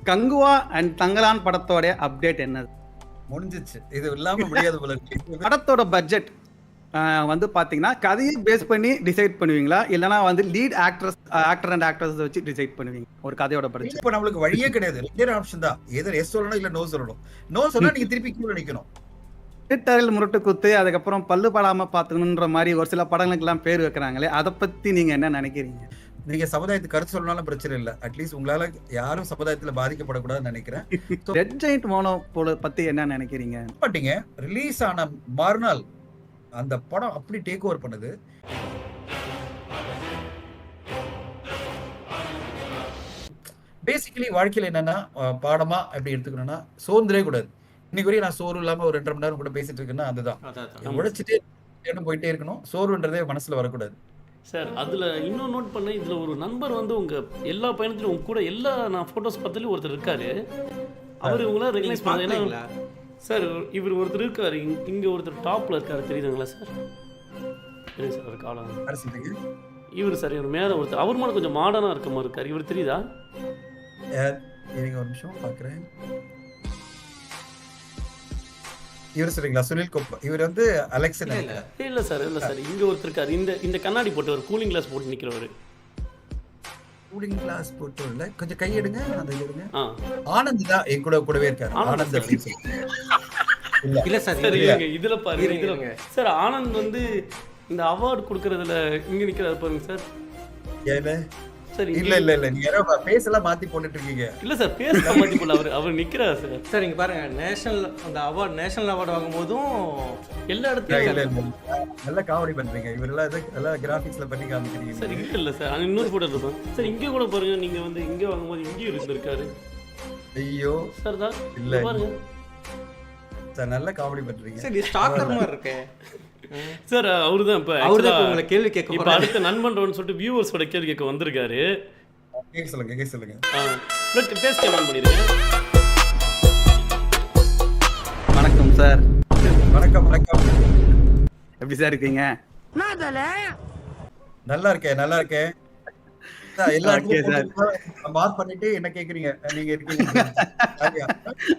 Kanguva and Thangalaan படத்தோட update என்னது? முடிஞ்சிச்சு. இது இல்லாம முடியாது போல இருக்கு. படத்தோட பட்ஜெட் வந்து பார்த்தீங்கன்னா, கதைய பேஸ் பண்ணி டிசைட் பண்ணுவீங்களா? இல்லன்னா வந்து லீட் ஆக்டர் அண்ட் ஆக்ட்ரஸ் வச்சு டிசைட் பண்ணுவீங்க ஒரு கதையோட பட்ஜெட்? இப்ப நம்மளுக்கு வழியே கிடையாது. 2 ஆப்ஷன் தான். எதர் எஸ் சொல்லணும் இல்ல நோ சொல்லணும். நோ சொன்னா நீங்க திருப்பி கீழ நிக்கணும். திட்டரில் முரட்டு குத்து, அதுக்கப்புறம் பல்லு படாம பார்த்துக்கணுன்ற மாரி ஒரு சில படங்களுக்கெல்லாம் பேர் வைக்கிறாங்களே, அத பத்தி நீங்க என்ன நினைக்கிறீங்க? நீங்க சமுதாயத்துக்கு கருத்து சொல்லனாலும் பிரச்சனை இல்ல. அட்லீஸ்ட் உங்களால யாரும் சமுதாயத்துல பாதிக்கப்படக்கூடாதுன்னு நினைக்கிறேன். ரெட் ஜெயண்ட் மோனோபோல பத்தி என்ன நினைக்கிறீங்க? பாத்தீங்க ரிலீஸ் ஆன மறுநாள் அந்த படம் அப்படி டேக் ஓவர் பண்ணுது. பேசிக்கலி வாழ்க்கையில என்னன்னா பாடமா எப்படி எடுத்துக்கணும்னா சோர்ந்துடவே கூடாது. இன்னைக்கு வரையும் நான் சோறு இல்லாம ஒரு 2.5 மணி நேரம் கூட பேசிட்டு இருக்கேன்னா அதுதான். உழைச்சிட்டே போயிட்டே இருக்கணும். சோர்வுன்றதே மனசுல வரக்கூடாது. சார் அதில் இன்னும் நோட் பண்ண இதில் ஒரு நண்பர் வந்து உங்கள் எல்லா பயணத்திலும் உங்க கூட எல்லா நான் ஃபோட்டோஸ் பார்த்தாலும் ஒருத்தர் இருக்காரு. அவர் உங்களால் ரெகனைஸ் பண்ணீங்களா சார்? இவர் ஒருத்தர் இருக்காரு, இங்கே ஒருத்தர் டாப்பில் இருக்காரு, தெரியுதுங்களா சார்? தெரியும் சார், அவர் காலம் இவர் சார். இவர் மேலே ஒருத்தர் அவர் மேலே கொஞ்சம் மாடர்னாக இருக்க மாதிரி இருக்கார். இவர் தெரியுதா? ஒரு நிமிஷம் பார்க்குறேன். இவர் சொல்றீங்களா? சுனில் கோப்பா. இவர் வந்து அலெக்சன். இல்லை சார், இல்லை சார், இங்கே ஒருத்தர் இருக்காரு. இந்த கண்ணாடி போட்டவர், கூலிங் கிளாஸ் போட்டு நிற்கிறவர். கூலிங் கிளாஸ் போட்டு இல்ல, கொஞ்சம் கை எடுங்க. அந்த எடுங்க. ஆனந்த் தான் என் கூடவே இருக்காரு. ஆனந்த் இல்ல சார், இதுல பாருங்க. இதுல சார் ஆனந்த் வந்து இந்த அவார்டு கொடுக்கறதுல இங்க நிக்கிறாரு பாருங்க சார். ஏல சார் இல்ல நீங்க யாரோ பேசலாம் மாத்தி போட்டுட்டு இருக்கீங்க. இல்ல சார், பேசலாம் மாத்தி போடல. அவர் நிக்கிறாரு சார். சார் இங்க பாருங்க, நேஷனல் அவார்டு வாங்கும்போதும் எல்லா இடத்துலயும் நல்ல காமெடி பண்றீங்க. இவரெல்லாம் எல்லாம் கிராபிக்ஸ்ல பண்ணி காமிக்கிறீங்க சார். இல்ல சார், இன்னொரு போட்டோ இருக்கும் சார். இங்க கூட பாருங்க, நீங்க வந்து இங்க வாங்கும்போது இங்கேயும் இருந்திருக்காரு. ஐயோ சார் தான் இல்ல பாருங்க சார், நல்ல காமெடி பண்றீங்க. சரி, ஸ்டாக்கர் மாதிரி இருக்கே சார். அவருதான் இப்ப உங்களை கேள்வி கேட்க இப்ப அடுத்த நண்பன்றோன்னு சொல்லிட்டு வியூவர்ஸோட கேள்வி கேட்க வந்திருக்காரு. கேட்க சொல்லுங்க. பேஸ் கேமரா பண்ணிருக்கேன். வணக்கம் சார். வணக்கம். எப்படி சார் இருக்கீங்க? நல்லா இருக்கேன். மார்க் பண்ணிட்டு என்ன கேக்குறீங்க? நீங்க இருக்கீங்க.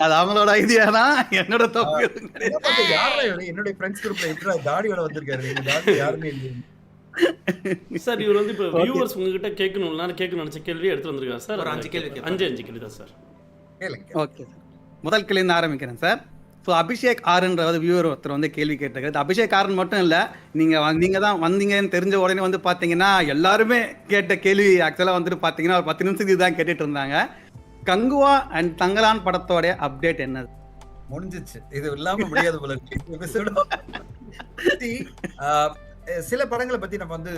அது அவங்களோட ஐடியா தான், என்னோட தப்பு. என்னோட ஃப்ரெண்ட்ஸ் குரூப்ல எப்படிடா தாடியோட வந்திருக்காரு? நீங்க தாடி யாருமே இல்ல சார். இவர் வந்து இப்ப வியூவர்ஸ் உங்ககிட்ட கேட்கணும் நினைச்ச கேள்வி எடுத்து வந்திருக்காரு சார். ஒரு 5 கேள்வி தான் சார். ஓகே சார், முதல் கேள்வி ஆரம்பிக்கிறேன் சார். ஸோ அபிஷேக் ஆறுன்ற வியூவர் ஒருத்தர் வந்து கேள்வி கேட்டிருக்காரு. அபிஷேக் ஆறுன்னு மட்டும் இல்லை, நீங்கள் தான் வந்தீங்கன்னு தெரிஞ்ச உடனே வந்து பார்த்தீங்கன்னா எல்லாருமே கேட்ட கேள்வி ஆக்சுவலாக வந்துட்டு பார்த்தீங்கன்னா ஒரு 10 நிமிஷத்துக்கு தான் கேட்டுட்டு இருந்தாங்க. கங்குவா அண்ட் தங்கலான் படத்தோட அப்டேட் என்னது? முடிஞ்சிச்சு. இது இல்லாம முடியாது போல இருக்கு. சில படங்களை பத்தி நம்ம வந்து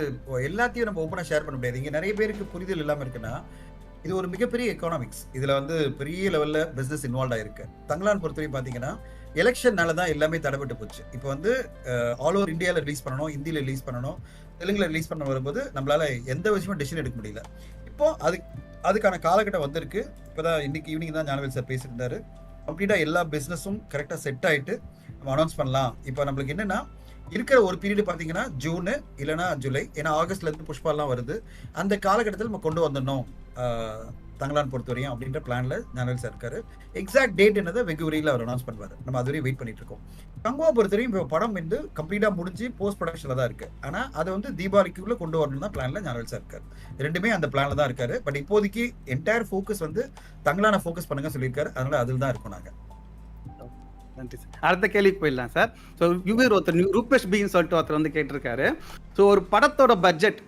எல்லாத்தையும் நம்ம ஓப்பனா ஷேர் பண்ண முடியாது. இங்க நிறைய பேருக்கு புரிதல் இல்லாம இருக்குன்னா, இது ஒரு மிகப்பெரிய எக்கானமிக்ஸ். இதுல வந்து பெரிய லெவல்ல பிசினஸ் இன்வால்வ் ஆயிருக்கு. தங்கலான் பொறுத்தவரைக்கும் பாத்தீங்கன்னா எலெக்ஷன்னால தான் எல்லாமே தடைபட்டு போச்சு. இப்போ வந்து ஆல் ஓவர் இந்தியாவில் ரிலீஸ் பண்ணணும், ஹிந்தியில் ரிலீஸ் பண்ணணும், தெலுங்குல ரிலீஸ் பண்ண வரும்போது நம்மளால எந்த விஷயமும் டெசிஷன் எடுக்க முடியல. இப்போ அதுக்கான காலகட்டம் வந்திருக்கு. இப்போதான் இன்னைக்கு ஈவினிங் தான் ஞானவேல் சார் பேசியிருந்தாரு. கம்ப்ளீட்டா எல்லா பிசினஸும் கரெக்டா செட் ஆயிட்டு நம்ம அனௌன்ஸ் பண்ணலாம். இப்போ நம்மளுக்கு என்னன்னா இருக்கிற ஒரு பீரியட் பாத்தீங்கன்னா ஜூன் இல்லைன்னா ஜூலை, ஏன்னா ஆகஸ்ட்ல இருந்து புஷ்பாலாம் வருது. அந்த காலகட்டத்தில் நம்ம கொண்டு வந்துடணும் தங்கலான் பொறுத்தவரையும் அப்படின்ற பிளான்ல ஞானவேல் சார் இருக்காரு. எக்ஸாக்ட் டேட் என்னதை வெகு விரைவில் அவர் அனௌன்ஸ் பண்ணுவாரு. நம்ம அதுவரையும் வெயிட் பண்ணிட்டு இருக்கோம். கங்குவா பொறுத்தவரையும் இப்போ படம் வந்து கம்ப்ளீட்டா முடிஞ்சு போஸ்ட் ப்ரொடக்ஷன்ல தான் இருக்கு. ஆனா அதை வந்து தீபாவளிக்குள்ள கொண்டு வரணும் தான் பிளான்ல ஞானவேல் சார் இருக்காரு. ரெண்டுமே அந்த பிளான்ல தான் இருக்காரு. பட் இப்போதைக்கு என்டையர் ஃபோக்கஸ் வந்து தங்கலான ஃபோக்கஸ் பண்ணுங்க சொல்லியிருக்காரு. அதனால அதில் தான் இருக்கும். நாங்க நன்றி சார். அடுத்த கேள்விக்கு போயிடலாம் சார். ஸோ யூவர் ஒருத்தர் ரூபேஷ் பின்னு சொல்லிட்டு ஒருத்தர் வந்து கேட்டிருக்காரு. ஸோ ஒரு படத்தோட பட்ஜெட்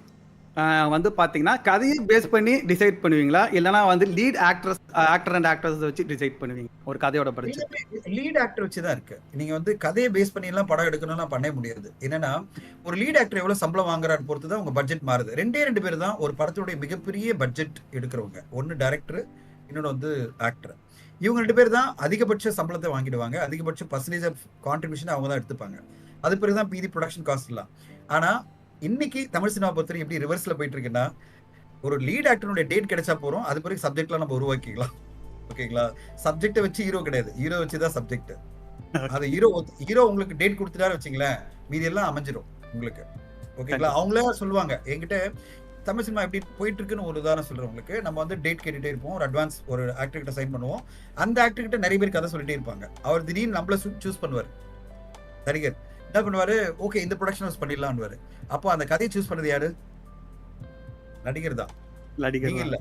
வந்து பார்த்தீங்கன்னா கதையை பேஸ் பண்ணி டிசைட் பண்ணுவீங்களா? இல்லைனா வந்து லீட் ஆக்டர் அண்ட் ஆக்ட்ரஸ் வச்சு டிசைட் பண்ணுவீங்க ஒரு கதையோட பட்ஜெட்? லீட் ஆக்டர் வச்சு தான் இருக்கு. நீங்க வந்து கதையை பேஸ் பண்ணி எல்லாம் படம் எடுக்கணும்னா பண்ண முடியாது. என்னன்னா ஒரு லீட் ஆக்டர் எவ்வளவு சம்பளம் வாங்குறான்னு பொறுத்து தான் உங்க பட்ஜெட் மாறுது. 2 பேர் தான் ஒரு படத்துடைய மிகப்பெரிய பட்ஜெட் எடுக்கிறவங்க. ஒன்னு டைரக்டர், இன்னொன்று வந்து ஆக்டர். இவங்க 2 பேர் தான் அதிகபட்ச சம்பளத்தை வாங்கிடுவாங்க. அதிகபட்ச பர்சன்டேஜ் ஆஃப் கான்ட்ரிபியூஷன் அவங்க தான் எடுத்துப்பாங்க. அது பிறகு தான் மீதி ப்ரொடக்ஷன் காஸ்ட் எல்லாம். ஆனா இன்னைக்கு தமிழ் சினிமா பொறுத்தவரை எப்படி ரிவர்ஸ்ல போயிட்டு இருக்குன்னா, ஒரு லீட் ஆக்டருடைய டேட் கிடைச்சா போறோம், அது பிறகு சப்ஜெக்ட்லாம் நம்ம உருவாக்கிக்கலாம். ஓகேங்களா? சப்ஜெக்டை வச்சு ஹீரோ கிடையாது, ஹீரோ வச்சுதான் சப்ஜெக்ட். அது ஹீரோ உங்களுக்கு டேட் கொடுத்துட்டாரு வச்சுங்களேன், மீதி எல்லாம் அமைஞ்சிடும் உங்களுக்கு. ஓகேங்களா? அவங்களே சொல்லுவாங்க என்கிட்ட, தமிழ் சினிமா எப்படி போயிட்டு இருக்குன்னு ஒரு உதாரணம் சொல்றேன் உங்களுக்கு. நம்ம வந்து டேட் கேட்டுட்டே இருப்போம், ஒரு அட்வான்ஸ் ஒரு ஆக்டர் கிட்ட சைன் பண்ணுவோம். அந்த ஆக்டர் கிட்ட நிறைய பேர் கதை சொல்லிட்டே இருப்பாங்க. அவர் திடீர்னு நம்மள சூஸ் பண்ணுவார். நடிகர் என்ன பண்ணுவாரு, ஓகே இந்த ப்ரொடக்ஷன் ஹவுஸ் பண்ணிடலாம்னு. அப்போ அந்த கதையை சூஸ் பண்ணது யாரு? நடிகர் தான், நீங்க இல்ல.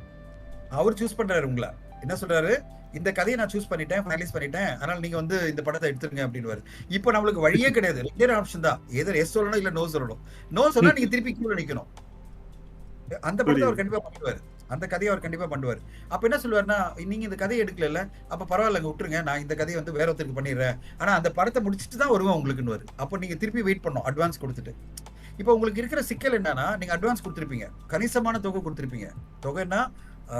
அவர் சூஸ் பண்றாரு உங்களை. என்ன சொல்றாரு, இந்த கதையை நான் சூஸ் பண்ணிட்டேன், ஃபைனலைஸ் பண்ணிட்டேன், அதனால நீங்க வந்து இந்த படத்தை எடுத்துருங்க அப்படின்னு. இப்போ நம்மளுக்கு வழியே கிடையாது, ரெண்டே ஆப்ஷன் தான், எதர் எஸ் சொல்லணும் இல்ல நோ சொல்லணும். நோ சொன்னா நீங்க திருப்பி கீழே நிக்கணும். அந்த படத்தை அவர் கண்டிப்பா பண்ணுவாரு, அந்த கதையை அவர் கண்டிப்பா பண்ணுவாரு. அப்ப என்ன சொல்லுவாருன்னா, நீங்க இந்த கதையை எடுக்கல, அப்ப பரவாயில்லங்க விட்டுருங்க, நான் இந்த கதையை வந்து வேற ஒருத்தருக்கு பண்ணிடுறேன், ஆனா அந்த படத்தை முடிச்சுட்டு தான் வருவேன் உங்களுக்குன்னு. அப்போ நீங்க திருப்பி வெயிட் பண்ணணும் அட்வான்ஸ் கொடுத்துட்டு. இப்போ உங்களுக்கு இருக்கிற சிக்கல் என்னன்னா, நீங்க அட்வான்ஸ் கொடுத்துருப்பீங்க, கணிசமான தொகை கொடுத்துருப்பீங்க. தொகைன்னா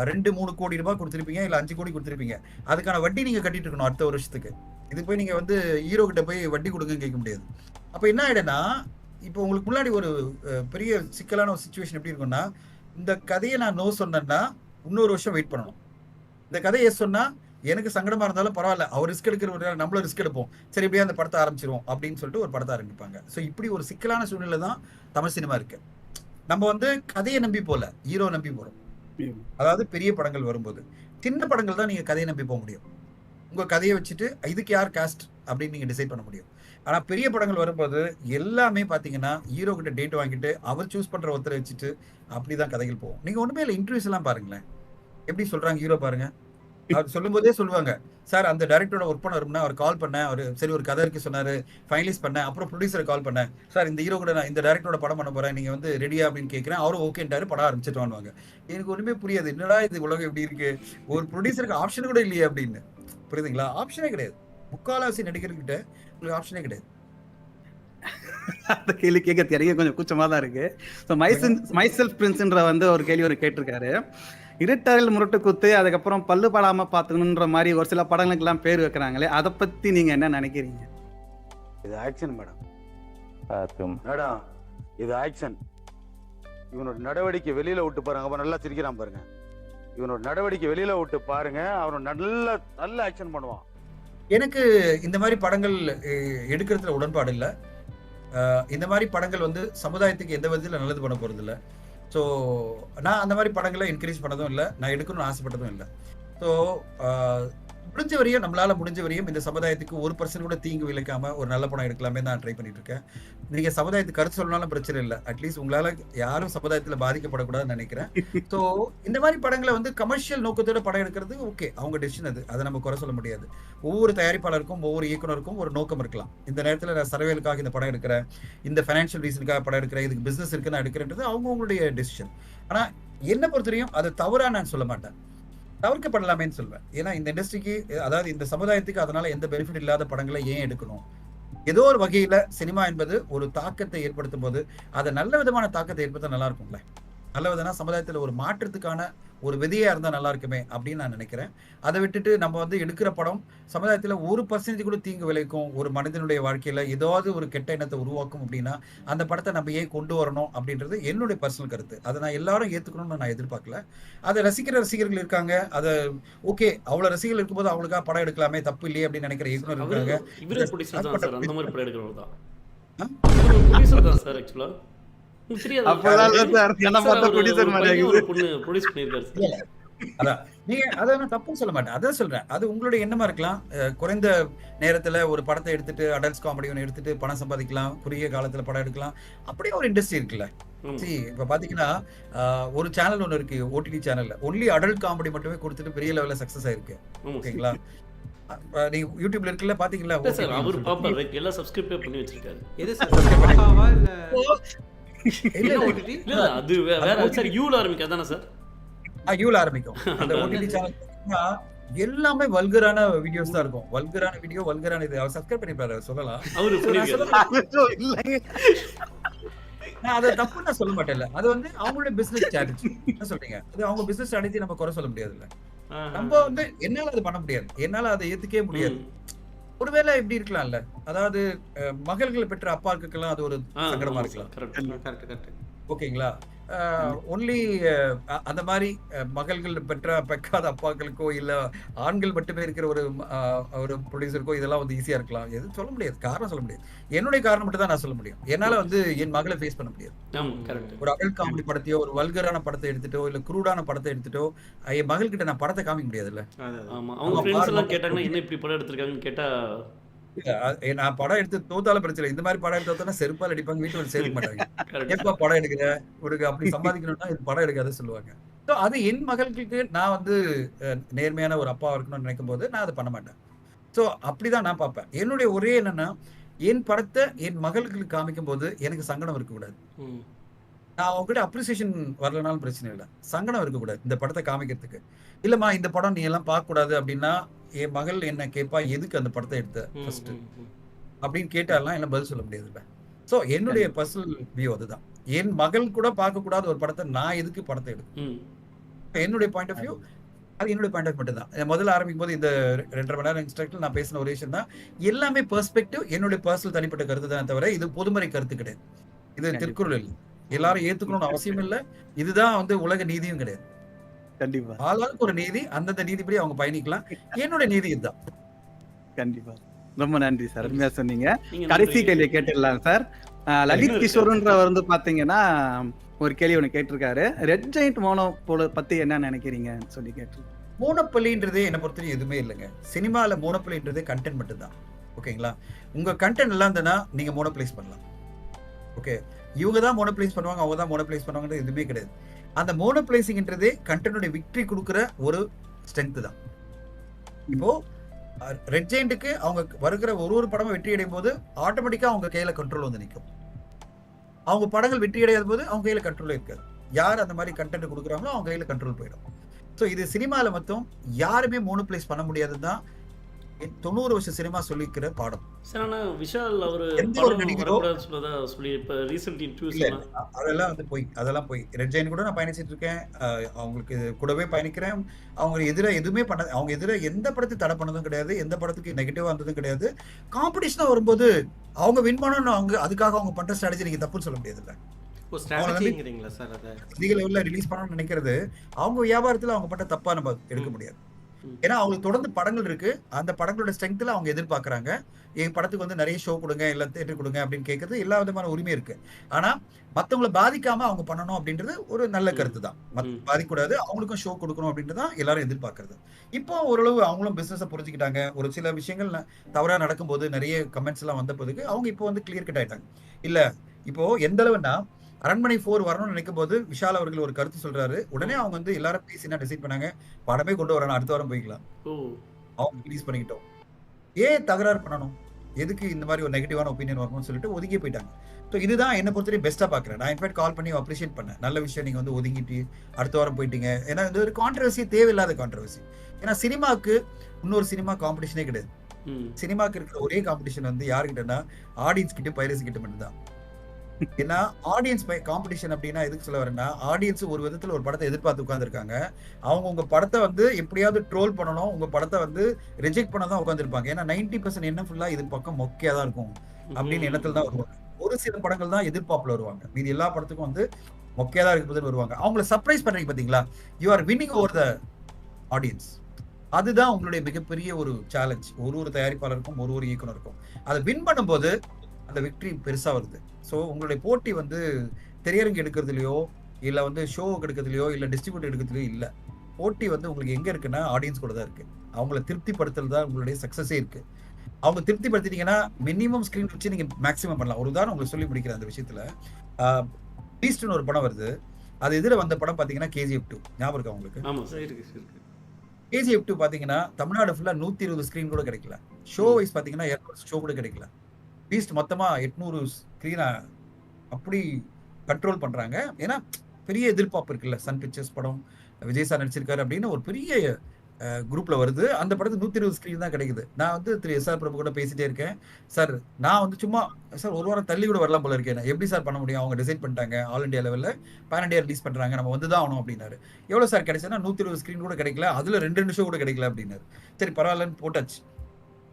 2-3 கோடி ரூபாய் கொடுத்துருப்பீங்க, இல்ல 5 கோடி கொடுத்துருப்பீங்க. அதுக்கான வட்டி நீங்க கட்டிட்டு இருக்கணும் அடுத்த வருஷத்துக்கு. இது போய் நீங்க வந்து ஹீரோ கிட்ட போய் வட்டி கொடுங்கன்னு கேட்க முடியாது. அப்ப என்ன ஆயிடுனா, இப்போ உங்களுக்கு முன்னாடி ஒரு பெரிய சிக்கலான ஒரு சிச்சுவேஷன் எப்படி இருக்கும்னா, இந்த கதையை நான் நோ சொன்னேன்னா இன்னொரு வருஷம் வெயிட் பண்ணணும். இந்த கதையை எஸ் சொன்னா எனக்கு சங்கடமா இருந்தாலும் பரவாயில்ல, அவர் ரிஸ்க் எடுக்கிற நம்மளும் ரிஸ்க் எடுப்போம், சரி இப்படியே அந்த படத்தை ஆரம்பிச்சிருவோம் அப்படின்னு சொல்லிட்டு ஒரு படத்தை ஆரம்பிப்பாங்க. ஸோ இப்படி ஒரு சிக்கலான சூழ்நிலை தான் தமிழ் சினிமா இருக்கு. நம்ம வந்து கதையை நம்பி போல, ஹீரோ நம்பி போறோம். அதாவது பெரிய படங்கள் வரும்போது, சின்ன படங்கள் தான் நீங்க கதையை நம்பி போக முடியும். உங்க கதையை வச்சுட்டு இதுக்கு யார் காஸ்ட் அப்படின்னு நீங்க டிசைட் பண்ண முடியும். ஆனா பெரிய படங்கள் வரும்போது எல்லாமே பாத்தீங்கன்னா ஹீரோ கிட்ட டேட் வாங்கிட்டு அவர் சூஸ் பண்ற ஒருத்தரை வச்சுட்டு அப்படிதான் கதைகள் போகும். நீங்க ஒண்ணுமே இல்லை, இன்டர்வியூஸ் எல்லாம் பாருங்களேன், எப்படி சொல்றாங்க ஹீரோ பாருங்க. அவர் சொல்லும் போதே சொல்லுவாங்க, சார் அந்த டைரக்டரோட ஒர்க் பண்ண வரும்னா அவர் கால் பண்ணேன், அவர் சரி ஒரு கதை இருக்கு சொன்னாரு, ஃபைனலைஸ் பண்ணேன், அப்புறம் ப்ரொடியூசரை கால் பண்ணேன், சார் இந்த ஹீரோ கூட நான் இந்த டைரக்டரோட படம் பண்ண போறேன், நீங்க வந்து ரெடியா அப்படின்னு கேட்கிறேன், அவரும் ஓகேன்ட்டாரு, படம் ஆரம்பிச்சுட்டு வாங்குவாங்க. எனக்கு ஒண்ணுமே புரியாது, என்னடா இது உலகம் எப்படி இருக்கு, ஒரு ப்ரொடியூசருக்கு ஆப்ஷன் கூட இல்லையே அப்படின்னு. புரியுதுங்களா? ஆப்ஷனே கிடையாது, முக்கால்வாசி நடிகர்கிட்ட உங்களுக்கு ஆப்ஷனே கிடையாது. அந்த கேள்வி கேட்கறது எனக்கு கொஞ்சம் கூச்சமா தான் இருக்கு. ஸோ மைசெல்ஃப் பிரின்ஸ்ன்ற வந்து ஒரு கேள்வி ஒரு கேட்டிருக்காரு. இருட்டரில் முரட்டு குத்து, அதுக்கப்புறம் பல்லு படாம பார்த்துக்கணுன்ற மாதிரி ஒரு சில படங்களுக்கெல்லாம் பேர் வைக்கிறாங்களே, அதை பத்தி நீங்க என்ன நினைக்கிறீங்க? இது ஆக்ஷன் மேடம். மேடம் இது ஆக்ஷன். இவனோட நடவடிக்கை வெளியில விட்டு பாருங்க, அப்ப நல்லா சிரிக்கிறான் பாருங்க. இவனோட நடவடிக்கை வெளியில விட்டு பாருங்க, அவன் நல்ல ஆக்ஷன் பண்ணுவான். எனக்கு இந்த மாதிரி படங்கள் எடுக்கிறதுல உடன்பாடு இல்லை. இந்த மாதிரி படங்கள் வந்து சமுதாயத்துக்கு எந்த விதத்தில் நல்லது பண்ண போறது இல்லை. ஸோ நான் அந்த மாதிரி படங்களை என்கரேஜ் பண்ணதும் இல்லை, நான் எடுக்கணும்னு ஆசைப்பட்டதும் இல்லை. ஸோ முடிஞ்ச வரையும் நம்மளால முடிஞ்ச வரையும் இந்த சமுதாயத்துக்கு 1% கூட தீங்கு விளைக்காம ஒரு நல்ல படம் எடுக்கலாமே நான் ட்ரை பண்ணிட்டு இருக்கேன். நீங்க சமுதாயத்துக்கு கருத்து சொல்லனாலும் பிரச்சனை இல்லை, அட்லீஸ்ட் உங்களால யாரும் சமுதாயத்துல பாதிக்கப்படக்கூடாதுன்னு நினைக்கிறேன். ஸோ இந்த மாதிரி படங்களை வந்து கமர்ஷியல் நோக்கத்தோட படம் எடுக்கிறது ஓகே, அவங்க டெசிஷன் அது, அதை நம்ம குறை சொல்ல முடியாது. ஒவ்வொரு தயாரிப்பாளருக்கும் ஒவ்வொரு இயக்குனருக்கும் ஒரு நோக்கம் இருக்கலாம். இந்த நேரத்தில் நான் சர்வேலுக்காக இந்த படம் எடுக்கிறேன், இந்த ஃபைனான்ஷியல் ரீசனுக்காக படம் எடுக்கிறேன், இதுக்கு பிசினஸ் இருக்கு நான் எடுக்கிறேன்றது அவங்களுடைய டெசிஷன். ஆனா என்ன பொறுத்தவரையும் அது தவறா நான் சொல்ல மாட்டேன், தவிர்க்கப்படலாமேன்னு சொல்வேன். ஏன்னா இந்த இண்டஸ்ட்ரிக்கு, அதாவது இந்த சமுதாயத்துக்கு அதனால எந்த பெனிஃபிட் இல்லாத படங்களை ஏன் எடுக்கணும்? ஏதோ ஒரு வகையில சினிமா என்பது ஒரு தாக்கத்தை ஏற்படுத்தும் போது அதை நல்ல விதமான தாக்கத்தை ஏற்படுத்த நல்லா இருக்கும்ல. நல்ல விதம்னா சமுதாயத்துல ஒரு மாற்றத்துக்கான ஒரு விதையா இருந்தா நல்லா இருக்குமே அப்படின்னு நான் நினைக்கிறேன். அதை விட்டுட்டு நம்ம வந்து எடுக்கிற படம் சமுதாயத்துல 1% கூட தீங்கு விளைக்கும், ஒரு மனிதனுடைய வாழ்க்கையில ஏதாவது ஒரு கெட்ட எண்ணத்தை உருவாக்கும் அப்படின்னா அந்த படத்தை நம்ம ஏன் கொண்டு வரணும் அப்படின்றது என்னுடைய பர்சனல் கருத்து. அதை நான் எல்லாரும் ஏத்துக்கணும்னு நான் எதிர்பார்க்கல. அதை ரசிக்கிற ரசிகர்கள் இருக்காங்க, அதை ஓகே அவ்வளவு ரசிகர்கள் இருக்கும்போது அவங்களுக்காக படம் எடுக்கலாமே, தப்பு இல்லையே அப்படின்னு நினைக்கிற இயக்குனர் இருக்காங்க. இவரே ப்ரொடியூசர் தான் சார், அந்த மாதிரி படம் எடுக்கிறவர் தான். ப்ரொடியூசர் தான் சார் ஆக்சுவலா. நீங்க அதை நான் தப்புன்னு சொல்ல மாட்டேன், அதான் சொல்றேன். அது உங்களுடைய எண்ணமா இருக்கலாம். குறைந்த நேரத்துல ஒரு படத்தை எடுத்துட்டு அடல்ட்ஸ் காமெடி ஒன்று எடுத்துட்டு பணம் சம்பாதிக்கலாம், குறுகிய காலத்துல படம் எடுக்கலாம், அப்படியே ஒரு இண்டஸ்ட்ரி இருக்குல்ல. சரி இப்ப பாத்தீங்கன்னா ஒரு சேனல் ஒன்று இருக்கு, ஓடிடி சேனல்ல ஒன்லி அடல்ட் காமெடி மட்டுமே கொடுத்துட்டு பெரிய லெவல்ல சக்சஸ் ஆயிருக்கு. ஓகேங்களா? நீங்க யூடியூப்ல இருக்குல்ல, பாத்தீங்களா? அவர் பாப்பாரு, எல்லாம் சப்ஸ்கிரைப் பண்ணி வச்சிருக்காரு. எது சார் ஆகாவா இல்ல ஓடிடி? இல்ல அது வேற சார், யூல ஆரம்பிக்கும் அதானே சார்? யூல ஆரம்பிக்கும். அந்த ஓடிடி சேனல் எல்லாமே வல்கரான வீடியோஸ் தான் இருக்கும். வல்கரான வீடியோ, வல்கரான இது. அவர் சப்ஸ்கிரைப் பண்ணிப்பாரு, சொல்லலாம். நான் அதை தப்பு நான் சொல்ல மாட்டேன்ல, அது வந்து அவங்களுடைய பிசினஸ் ஸ்ட்ராட்டஜி. என்ன சொல்றீங்க? அது அவங்க பிசினஸ் ஸ்ட்ராட்டஜி, நம்ம குறை சொல்ல முடியாதுல்ல. நம்ம வந்து என்னால அது பண்ண முடியாது, என்னால அதை ஏத்துக்கவே முடியாது. ஒருவேளை இப்படி இருக்கலாம்ல, அதாவது மகள்களை பெற்ற அப்பாவுக்கெல்லாம் அது ஒரு சங்கடமா இருக்கலாம். ஓகேங்களா? ஒன்லி அந்த மாதிரி மகள்கள் பெக்காத அப்பாக்களுக்கோ இல்ல ஆண்கள் மட்டுமே இருக்கிற ஒரு ப்ரொடியூசருக்கோ இதெல்லாம் வந்து ஈஸியா இருக்கலாம். எதுவும் சொல்ல முடியாது, காரணம் சொல்ல முடியாது. என்னுடைய காரணம் மட்டும் தான் நான் சொல்ல முடியும். என்னால வந்து என் மகளை ஃபேஸ் பண்ண முடியாது. ஆமா கரெக்ட். ஒரு அடல்ட் காமெடி படத்தையோ ஒரு வல்கரான படத்தை எடுத்துட்டோ இல்ல குரூடான படத்தை எடுத்துட்டோ என் மகள்கிட்ட நான் படத்தை காமிக்க முடியாதுல்ல. ஆமா அவங்க ஃப்ரெண்ட்ஸ் எல்லாம் கேட்டாங்கன்னா என்ன இப்படி படம் எடுத்திருக்காங்கன்னு கேட்டா நான் படம் எடுத்து தோத்தாலும் பிரச்சனை. இந்த மாதிரி படம் எடுத்தா செருப்பால் அடிப்பாங்க, வீட்டுல வந்து சேர்க்க மாட்டாங்க. எப்ப படம் எடுக்கிற உனக்கு அப்படி சம்பாதிக்கணும்னா இது படம் எடுக்காத சொல்லுவாங்க. ஸோ அது என் மகளுக்கு நான் வந்து நேர்மையான ஒரு அப்பா இருக்கணும்னு நினைக்கும் போது நான் அதை பண்ண மாட்டேன். ஸோ அப்படிதான் நான் பார்ப்பேன். என்னுடைய ஒரே என்னன்னா என் படத்தை என் மகளுக்கு காமிக்கும் போது எனக்கு சங்கடம் இருக்கக்கூடாது. நான் அவங்ககிட்ட அப்ரிசியேஷன் வரலனாலும் பிரச்சனை இல்லை, சங்கடம் இருக்கக்கூடாது இந்த படத்தை காமிக்கிறதுக்கு. இல்லம்மா இந்த படம் நீ எல்லாம் பார்க்க கூடாது அப்படின்னா என் மகள் என்ன கேட்பா, எதுக்கு அந்த படத்தை எடுத்த ஃபர்ஸ்ட் அப்படின்னு கேட்டாலாம் என்ன பதில் சொல்ல முடியாது இல்லை. ஸோ என்னுடைய பர்சனல் வியூ அதுதான். என் மகள் கூட பார்க்க கூடாத ஒரு படத்தை நான் எதுக்கு படத்தை எடுத்தேன், என்னுடைய பாயிண்ட் ஆஃப் வியூ அது என்னுடைய பாயிண்ட் ஆஃப் மட்டும் தான். முதல்ல ஆரம்பிக்கும் போது இந்த 2.5 மணி நேரம் இன்ஸ்ட்ரக்டர் நான் பேசின ஒரு விஷயம் தான். எல்லாமே பெர்ஸ்பெக்டிவ், என்னுடைய பர்சனல் தனிப்பட்ட கருத்து தான் தவிர இது பொதுமறை கருத்து கிடையாது. இது திருக்குறள் இல்லை, எல்லாரும் ஏத்துக்கணும்னு அவசியம் இல்லை. இதுதான் வந்து உலக நீதியும் கிடையாது. கண்டிப்பா ஆளாளுக்கு ஒரு நீதி, அந்தந்த நீதிப்படி அவங்க பயணிக்கலாம். என்னோட நீதி இதுதான். கண்டிப்பா. ரொம்ப நன்றி சார், அருமையா சொன்னீங்க. நீங்க கடைசி நன்றி. கேள்வி கேட்டுடலாம் சார். லலித் கிஷோர்ன்றவர் வந்து பாத்தீங்கன்னா ஒரு கேள்வி ஒன்று கேட்டிருக்காரு. ரெட் ஜெயிண்ட் மோனோபோல பத்தி என்ன நினைக்கிறீங்க சொல்லி கேட்டிருக்காரு. மோனோபொலின்றதே என்ன பொறுத்தவரை எதுவுமே இல்லைங்க. சினிமால மோனோபொலின்றதே கண்டென்ட் மட்டும் தான். ஓகேங்களா, உங்க கண்டென்ட் எல்லாம் இருந்ததுன்னா நீங்க மோனோபிளைஸ் பண்ணலாம். ஓகே, இவங்க தான் மோனோபிளைஸ் பண்ணுவாங்க, அவங்க தான் மோனோபிளைஸ் பண்ணுவாங்கன்றது எதுவுமே கிடையாது. அந்த மோனோபிளைசிங்ன்றதே கண்டென்ட்டோட விக்டரி கொடுக்குற ஒரு ஸ்ட்ரென்த் தான். இப்போ ரெட் ஜெயிண்ட்டுக்கு அவங்க வருகிற ஒரு படமும் வெற்றி அடையும் போது ஆட்டோமேட்டிக்கா அவங்க கையில கண்ட்ரோல் வந்து நிற்கும். அவங்க படங்கள் வெற்றி அடையாத போது அவங்க கையில கண்ட்ரோல் இருக்காது. யார் அந்த மாதிரி கண்டென்ட் கொடுக்குறாங்களோ அவங்க கையில கண்ட்ரோல் போயிடும். ஸோ இது சினிமால மட்டும் யாருமே மோனோபிளைஸ் பண்ண முடியாதுதான் 90 வருஷம் சினிமா சொல்லிக்கிற பாடம். சார் ஆனா விஷால் அவரு எந்த ஒரு படம் நடிகரோ வரக்கூடாதுன்னு சொல்லி இப்ப ரீசெண்ட் இல்ல இன்டர்வியூஸ் அதெல்லாம் வந்து போய் அதெல்லாம் போய் ரெட் ஜெயின் கூட நான் பயணிச்சிட்டு இருக்கேன். அவங்களுக்கு கூடவே பயணிக்கிறேன். அவங்க எதிராக எதுவுமே பண்ண, அவங்க எதிராக எந்த படத்தை தடை பண்ணதும் கிடையாது, எந்த படத்துக்கு நெகட்டிவா வந்ததும் கிடையாது. காம்படிஷனா வரும்போது அவங்க வின் பண்ணணும், அவங்க அதுக்காக அவங்க பண்ற ஸ்ட்ராட்டஜி நீங்க தப்புன்னு சொல்ல முடியாது. இல்ல ஸ்ட்ராட்டஜிங்கிறீங்களா சார் அதை அதிக லெவல்ல ரிலீஸ் பண்ணணும்னு நினைக்கிறது அவங்க வியாபாரத்துல அவங்க பண்ற தப்பா நம்ம எடுக்க முடியாது. ஏன்னா அவங்களுக்கு தொடர்ந்து படங்கள் இருக்கு, அந்த படங்களோட ஸ்ட்ரெங்க்ல அவங்க எதிர்பார்க்கறாங்க. என் படத்துக்கு வந்து நிறைய ஷோ கொடுங்க, இல்ல தியேட்டர் கொடுங்க அப்படின்னு கேட்கறது எல்லா விதமான உரிமை இருக்கு. ஆனா மத்தவங்களை பாதிக்காம அவங்க பண்ணணும் அப்படின்றது ஒரு நல்ல கருத்து தான். பாதிக்கூடாது, அவங்களுக்கும் ஷோ கொடுக்கணும் அப்படின்றது தான் எல்லாரும் எதிர்பார்க்கறது. இப்போ ஓரளவு அவங்களும் பிசினஸை புரிஞ்சுக்கிட்டாங்க. ஒரு சில விஷயங்கள் தவறா நடக்கும்போது நிறைய கமெண்ட்ஸ் எல்லாம் வந்த போதுக்கு அவங்க இப்போ வந்து கிளியர் கட் ஆயிட்டாங்க. இல்ல இப்போ எந்த அளவுன்னா அரண்மனை 4 வரணும்னு நினைக்கும் போது விஷால் அவர்கள் ஒரு கருத்து சொல்றாரு. உடனே அவங்க வந்து எல்லாரும் பேசினா டிசைட் பண்ணாங்க, படமே கொண்டு வரணும், அடுத்த வாரம் போய்க்கலாம், அவங்க ரிலீஸ் பண்ணிக்கிட்டோம். ஏன் தகராறு பண்ணணும், எதுக்கு இந்த மாதிரி ஒரு நெகட்டிவான ஒப்பீனியன் வரணும்னு சொல்லிட்டு ஒதுங்கி போயிட்டாங்க. ஸோ இதுதான் என்ன பொறுத்தவரை பெஸ்ட்டாக பார்க்குறேன். நான் இன்ஃபேக்ட் கால் பண்ணி அப்ரிஷியேட் பண்ணேன். நல்ல விஷயம், நீங்கள் வந்து ஒதுங்கிட்டு அடுத்த வாரம் போயிட்டீங்க. ஏன்னா இந்த ஒரு கான்ட்ரவர்சி தேவையில்லாத கான்ட்ரவர்சி. ஏன்னா சினிமாவுக்கு இன்னொரு சினிமா காம்படிஷனே கிடையாது. சினிமாவுக்கு இருக்கிற ஒரே காம்படிஷன் வந்து யாருக்கிட்டனா ஆடியன்ஸ் கிட்ட, பைரசி கிட்ட மட்டும்தான். ஏன்னா ஆடியன்ஸ் காம்படிஷன் அப்படின்னா எதுக்கு சொல்ல வரேன்னா, ஆடியன்ஸ் ஒரு விதத்துல ஒரு படத்தை எதிர்பார்த்து உட்காந்துருக்காங்க. அவங்க உங்க படத்தை வந்து எப்படியாவது ட்ரோல் பண்ணணும், உங்க படத்தை வந்து ரிஜெக்ட் பண்ண தான் உட்காந்துருப்பாங்க. ஏன்னா 90% என்ன ஃபுல்லா இது பக்கம் மொக்கையா தான் இருக்கும் அப்படின்னு எண்ணத்துல தான் வருவாங்க. ஒரு சில படங்கள் தான் எதிர்பார்ப்புல வருவாங்க, மீதி எல்லா படத்துக்கும் வந்து மொக்கையா தான் இருக்குதுன்னு வருவாங்க. அவங்களை சர்ப்ரைஸ் பண்றீங்க பாத்தீங்களா, you are winning over the audience. அதுதான் உங்களுடைய மிகப்பெரிய ஒரு சேலஞ்ச். ஒரு தயாரிப்பாளருக்கும் ஒரு இயக்குனருக்கும் அதை வின் பண்ணும்போது அந்த விக்டரி பெருசா வருது. ஸோ உங்களுடைய போட்டி வந்து திரையரங்கு எடுக்கிறதுலையோ இல்லை வந்து ஷோ எடுக்கிறதுலையோ இல்லை டிஸ்ட்ரிபியூட் எடுக்கிறதுலையோ இல்லை. போட்டி வந்து உங்களுக்கு எங்க இருக்குன்னா ஆடியன்ஸ் கூட தான் இருக்கு. அவங்கள திருப்திப்படுத்துறது தான் உங்களுடைய சக்சஸே இருக்கு. அவங்க திருப்திப்படுத்திட்டீங்கன்னா மினிமம் ஸ்கிரீன் வச்சு நீங்க மேக்ஸிமம் பண்ணலாம். ஒரு உதாரணம் உங்களுக்கு சொல்லி முடிக்கிறேன். அந்த விஷயத்துல பீஸ்ட்னு ஒரு படம் வருது, அது எதிர வந்த படம் பாத்தீங்கன்னா KGF 2 ஞாபகம் இருக்கா உங்களுக்கு? KGF 2 பாத்தீங்கன்னா தமிழ்நாடு ஃபுல்லா 120 ஸ்கிரீன் கூட கிடைக்கல. ஷோ வைஸ் பாத்தீங்கன்னா 200 ஷோ கூட கிடைக்கல. பீஸ்ட் மொத்தமா 800 ஸ்கிரீனை அப்படி கண்ட்ரோல் பண்றாங்க. ஏன்னா பெரிய எதிர்பார்ப்பு இருக்குல்ல, சன் பிக்சர்ஸ் படம், விஜய் சார் நடிச்சிருக்காரு அப்படின்னு ஒரு பெரிய குரூப்ல வருது. அந்த படத்துக்கு 120 ஸ்கிரீன் தான் கிடைக்குது. நான் வந்து திரு SR பிரபு கூட பேசிட்டே இருக்கேன். சார் நான் வந்து சும்மா சார் ஒரு வாரம் தள்ளி கூட வரலாம் போல இருக்கேன், எப்படி சார் பண்ண முடியும், அவங்க டிசைட் பண்ணிட்டாங்க ஆல் இண்டியா லெவல்ல பேன் இண்டியா ரிலீஸ் பண்றாங்க, நம்ம வந்து தான் ஆகணும் அப்படின்னாரு. எவ்வளவு சார் கிடைச்சதுன்னா 120 ஸ்கிரீன் கூட கிடைக்கல, அதுல 2 ஷோ கூட கிடைக்கல அப்படின்னாரு. சரி பரவாயில்லன்னு போட்டாச்சு.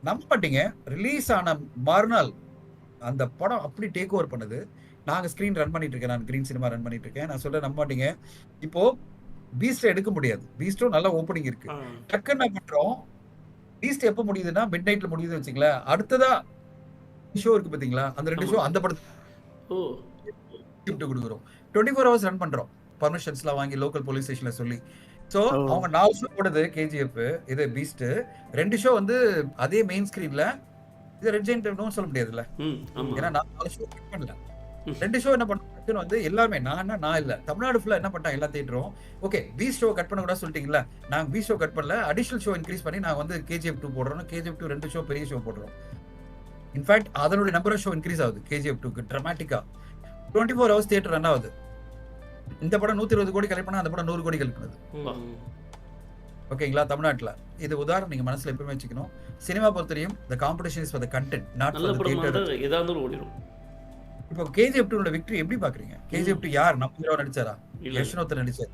நம்ப மாட்டீங்க, ரிலீஸ் ஆன மறுநாள் அந்த படம் அப்படி டேக் ஓவர் பண்ணுது. நாங்க ஸ்கிரீன் ரன் பண்ணிட்டு இருக்கேன், நான் கிரீன் சினிமா ரன் பண்ணிட்டு இருக்கேன். நான் சொல்றேன் நம்ப மாட்டீங்க. இப்போ பீஸ்ட் எடுக்க முடியாது. பீஸ்டும் நல்ல ஓப்பனிங் இருக்கு. டக்குன்னு என்ன பண்றோம், பீஸ்ட் எப்ப முடியுதுன்னா மிட் நைட்ல முடியுதுன்னு வச்சுங்களேன். அடுத்ததா ஷோ இருக்கு பாத்தீங்களா, அந்த 2 ஷோ அந்த படத்துக்கு ஓ gift கொடுக்குறோம். 24 ஹவர்ஸ் ரன் பண்றோம். பர்மிஷன்ஸ்லாம் வாங்கி லோக்கல் போலீஸ் ஸ்டேஷன்ல சொல்லி. சோ ஓ. அவங்க 4 ஷோ போடுது கேஜிஎஃப், இது பீஸ்ட். 2 ஷோ வந்து அதே மெயின் ஸ்கிரீன்ல. இது ரெட் ஜெயண்ட் சொல்ல முடியாதுல்ல, ஆமா ஏன்னா நான் 4 ஷோ கிளிக் பண்ணல. 2 ஷோ என்ன பண்ணாங்கன்னு வந்து எல்லாமே நான் இல்ல, தமிழ்நாடு ஃபுல்லா என்ன பண்ணிட்டாங்க எல்லா தியேட்டரும், ஓகே பீஸ்ட் ஷோ கட் பண்ண கூட சொல்லிட்டீங்களா, நாங்க பீஸ்ட் ஷோ கட் பண்ணல, அடிஷனல் ஷோ இன்க்ரீஸ் பண்ணி நான் வந்து கேஜிஎஃப் 2 போடுறோம். கேஜிஎஃப் 2 2 ஷோ பெரிய ஷோ போடுறோம். இன்ஃபேக்ட் அதனுடைய நம்பர் ஆஃப் ஷோ இன்க்ரீஸ் ஆகுது கேஜிஎஃப் 2க்கு டிராமாட்டிக்கா. 24 ஹவர்ஸ் தியேட்டர் ரன் ஆகுது. இந்த படம் 120 கோடி கலெக்ட் பண்ணா அந்த படம் 100 கோடி கலெக்ட் பண்ணுது. ஓகேங்களா, தமிழ்நாட்டுல. இது உதாரணம் நீங்க மனசுல எப்பவுமே வச்சுக்கணும். சினிமா பொறுத்தவரையும் the competition is for the content, not for நல்ல the படமா theater. இருந்தா எதா இருந்தாலும் ஓடிடும். இப்போ கேஜிஎஃப் 2 விக்டரி எப்படி பாக்குறீங்க? கேஜிஎஃப் 2 யார் நம்ம ஹீரோ நடிச்சாரா? இல்ல யஷ்னோத்தர் நடிச்சார்.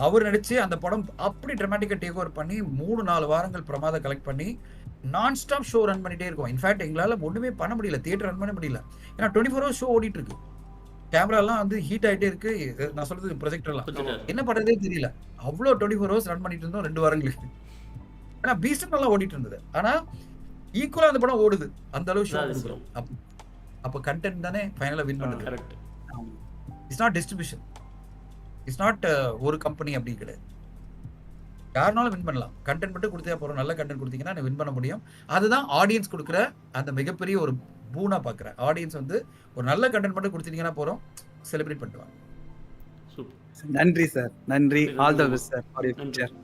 அவர் நடிச்சு அந்த படம் அப்படி டிராமாட்டிக்கா டேக் ஓவர் பண்ணி 3-4 வாரங்கள் பிரமாதம் கலெக்ட் பண்ணி நான் ஸ்டாப் ஷோ ரன் பண்ணிட்டே இருக்கோம். இன்ஃபேக்ட் எங்களால ஒண்ணுமே பண்ண முடியல, தியேட்டர் ரன் பண்ண முடியல. ஏன்னா 24 ஹவர்ஸ் ஷோ ஓடிட்டு இருக்கு. கேமரா எல்லாம் வந்து ஹீட் ஆயிட்டே இருக்கு. நான் சொல்றது ப்ரொஜெக்டர் எல்லாம் கொஞ்சம் என்ன பண்றதே தெரியல. அவ்வளோ 24 ஹவர்ஸ் ரன் பண்ணிட்டு இருந்தோம் 2 வாரங்களுக்கு. ஏன்னா பீஸ்ட் நல்லா ஓடிட்டு இருந்தது. ஆனா ஈக்குவலா அந்த படம் ஓடுது, அந்த அளவு ஷோ கொடுக்குறோம். அப்போ கண்டென்ட் தானே ஃபைனலா வின் பண்ணுது. Correct. It's not distribution, it's not ஒரு கம்பெனி அப்படி கிடையாது. யாருனாலும் வின் பண்ணலாம். கண்டென்ட் மட்டும் கொடுத்தே போறோம், நல்ல கண்டென்ட் கொடுத்தீங்கன்னா வின் பண்ண முடியும். அதுதான் ஆடியன்ஸ் கொடுக்குற அந்த மிகப்பெரிய ஒரு பூனா பாக்குறேன். ஆடியன்ஸ் வந்து ஒரு நல்ல கண்டென்ட் மட்டும் கொடுத்தீங்கன்னா போறோம், செலிப்ரேட் பண்ணுவாங்க. சூப்பர். நன்றி சார், நன்றி. All the best sir for your நன்றி. ஃபியூச்சர்.